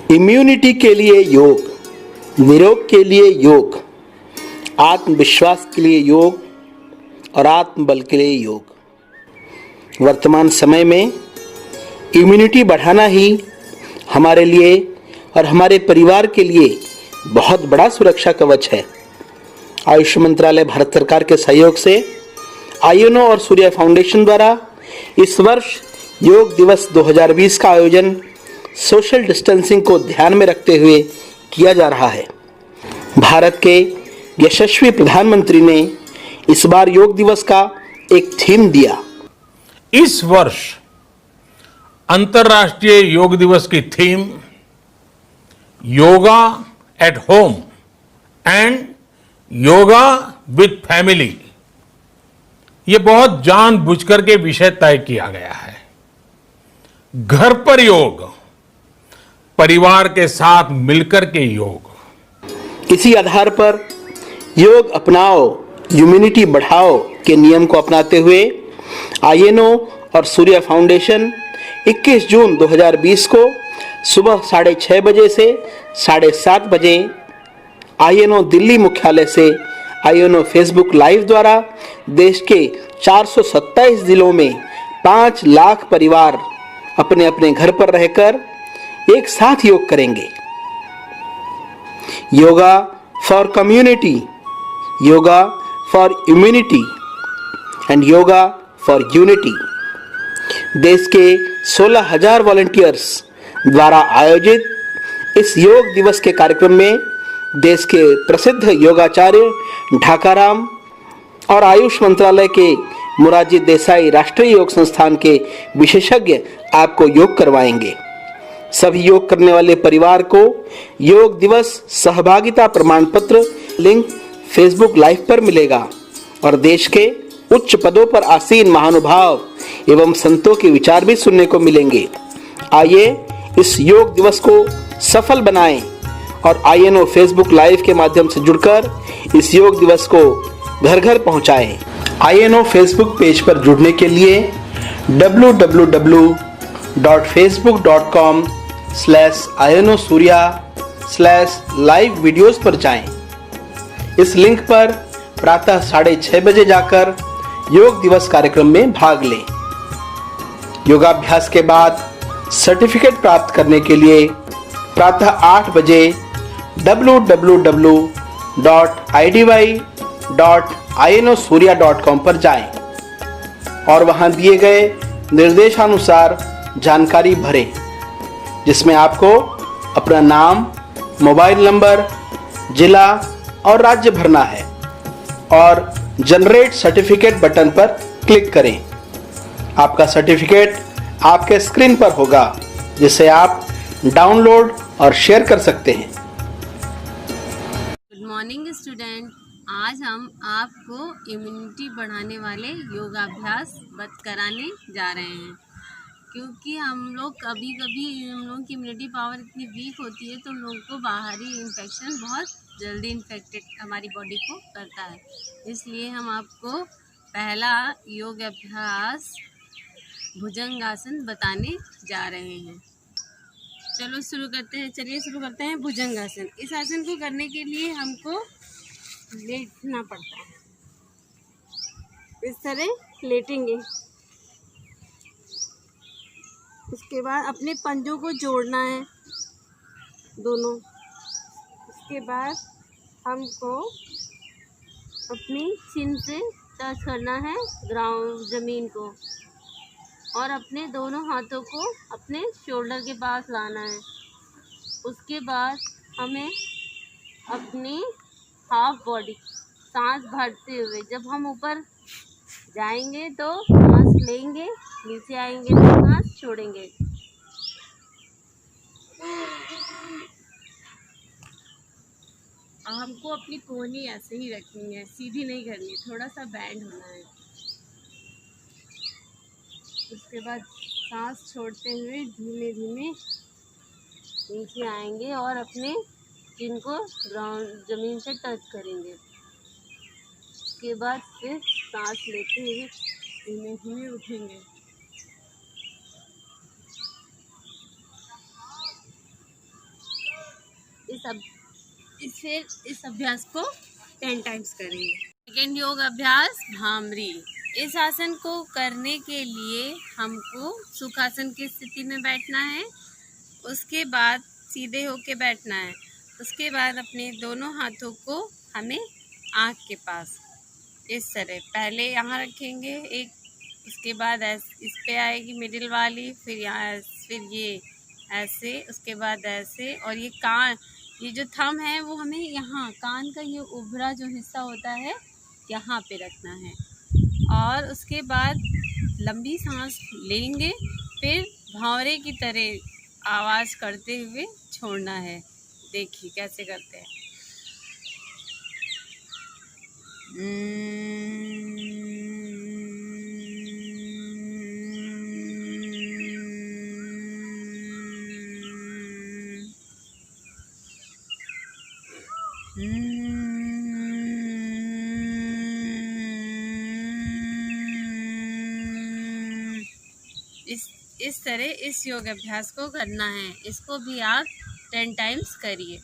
Immunity के लिए योग, निरोग के लिए योग, आत्मविश्वास के लिए योग और आत्मबल के लिए योग। वर्तमान समय में इम्यूनिटी बढ़ाना ही हमारे लिए और हमारे परिवार के लिए बहुत बड़ा सुरक्षा कवच है। आयुष मंत्रालय भारत सरकार के सहयोग से आयुनो और सूर्या फाउंडेशन द्वारा इस वर्ष योग दिवस 2020 का आयोजन सोशल डिस्टेंसिंग को ध्यान में रखते हुए किया जा रहा है। भारत के यशस्वी प्रधानमंत्री ने इस बार योग दिवस का एक थीम दिया। इस वर्ष अंतर्राष्ट्रीय योग दिवस की theme yoga at home and yoga with family, ये बहुत जानबूझकर के विषय तय किया गया है। घर पर योग, परिवार के साथ मिलकर के योग। इसी आधार पर योग अपनाओ, इम्यूनिटी बढ़ाओ के नियम को अपनाते हुए आईएनओ और सूर्या फाउंडेशन 21 जून 2020 को सुबह 6:30 बजे से 7:30 बजे आईएनओ दिल्ली मुख्यालय से आईएनओ फेसबुक लाइव द्वारा देश के 427 जिलों में 5 लाख परिवार अपने अपने घर पर रहकर एक साथ योग करेंगे। Yoga for community, yoga for immunity and yoga for unity. देश के 16,000 वॉलंटियर्स द्वारा आयोजित इस योग दिवस के कार्यक्रम में देश के प्रसिद्ध योगाचार्य ढाकाराम और आयुष मंत्रालय के मोरारजी देसाई राष्ट्रीय योग संस्थान के विशेषज्ञ आपको योग करवाएंगे। सभी योग करने वाले परिवार को योग दिवस सहभागिता प्रमाण पत्र लिंक फेसबुक लाइव पर मिलेगा और देश के उच्च पदों पर आसीन महानुभाव एवं संतों के विचार भी सुनने को मिलेंगे। आइए इस योग दिवस को सफल बनाएं और आईएनओ फेसबुक लाइव के माध्यम से जुड़कर इस योग दिवस को घर घर पहुंचाएं। आईएनओ फेसबुक पेज पर जुड़ने के लिए www.facebook.com/ionosurya/live वीडियोस पर जाएं। इस लिंक पर प्रातः 6:30 बजे जाकर योग दिवस कार्यक्रम में भाग लें। योगाभ्यास के बाद सर्टिफिकेट प्राप्त करने के लिए प्रातः 8 बजे www.idy.ionosurya.com पर जाएं और वहां दिए गए निर्देशानुसार जानकारी भरें, जिसमें आपको अपना नाम, मोबाइल नंबर, जिला और राज्य भरना है और जनरेट सर्टिफिकेट बटन पर क्लिक करें। आपका सर्टिफिकेट आपके स्क्रीन पर होगा, जिसे आप डाउनलोड और शेयर कर सकते हैं। गुड मॉर्निंग स्टूडेंट, आज हम आपको इम्यूनिटी बढ़ाने वाले योगाभ्यास कराने जा रहे हैं। क्योंकि हम लोग कभी लोगों की इम्यूनिटी पावर इतनी वीक होती है तो हम लोगों को बाहरी इन्फेक्शन बहुत जल्दी इन्फेक्टेड हमारी बॉडी को करता है। इसलिए हम आपको पहला योग अभ्यास भुजंगासन बताने जा रहे हैं। चलिए शुरू करते हैं भुजंगासन। इस आसन को करने के लिए हमको लेटना पड़ता है। इस तरह लेटेंगे। उसके बाद अपने पंजों को जोड़ना है दोनों। उसके बाद हमको अपनी चिन से टच करना है ग्राउंड ज़मीन को और अपने दोनों हाथों को अपने शोल्डर के पास लाना है। उसके बाद हमें अपनी हाफ बॉडी सांस भरते हुए, जब हम ऊपर जाएंगे तो सांस लेंगे, नीचे आएंगे तो सांस छोड़ेंगे। हमको अपनी कोहनी ऐसे ही रखनी है, सीधी नहीं करनी, थोड़ा सा बैंड होना है। उसके बाद सांस छोड़ते हुए धीमे धीमे नीचे आएंगे और अपने चिन को ग्राउंड ज़मीन से टच करेंगे। उसके बाद फिर सांस लेते हुए धीमे धीमे उठेंगे। इस अभ्यास को 10 टाइम्स करेंगे। सेकेंड योग अभ्यास भ्रामरी। इस आसन को करने के लिए हमको सुखासन की स्थिति में बैठना है। उसके बाद सीधे होके बैठना है। उसके बाद अपने दोनों हाथों को हमें आँख के पास इस तरह पहले यहाँ रखेंगे एक, उसके बाद इस पे आएगी मिडिल वाली, फिर यहाँ, फिर ये ऐसे, उसके बाद ऐसे, और ये कान, ये जो थंब है वो हमें यहाँ कान का ये उभरा जो हिस्सा होता है यहाँ पे रखना है। और उसके बाद लंबी सांस लेंगे, फिर भंवरे की तरह आवाज़ करते हुए छोड़ना है। देखिए कैसे करते हैं। इस तरह इस योग अभ्यास को करना है। इसको भी आप 10 टाइम्स करिए।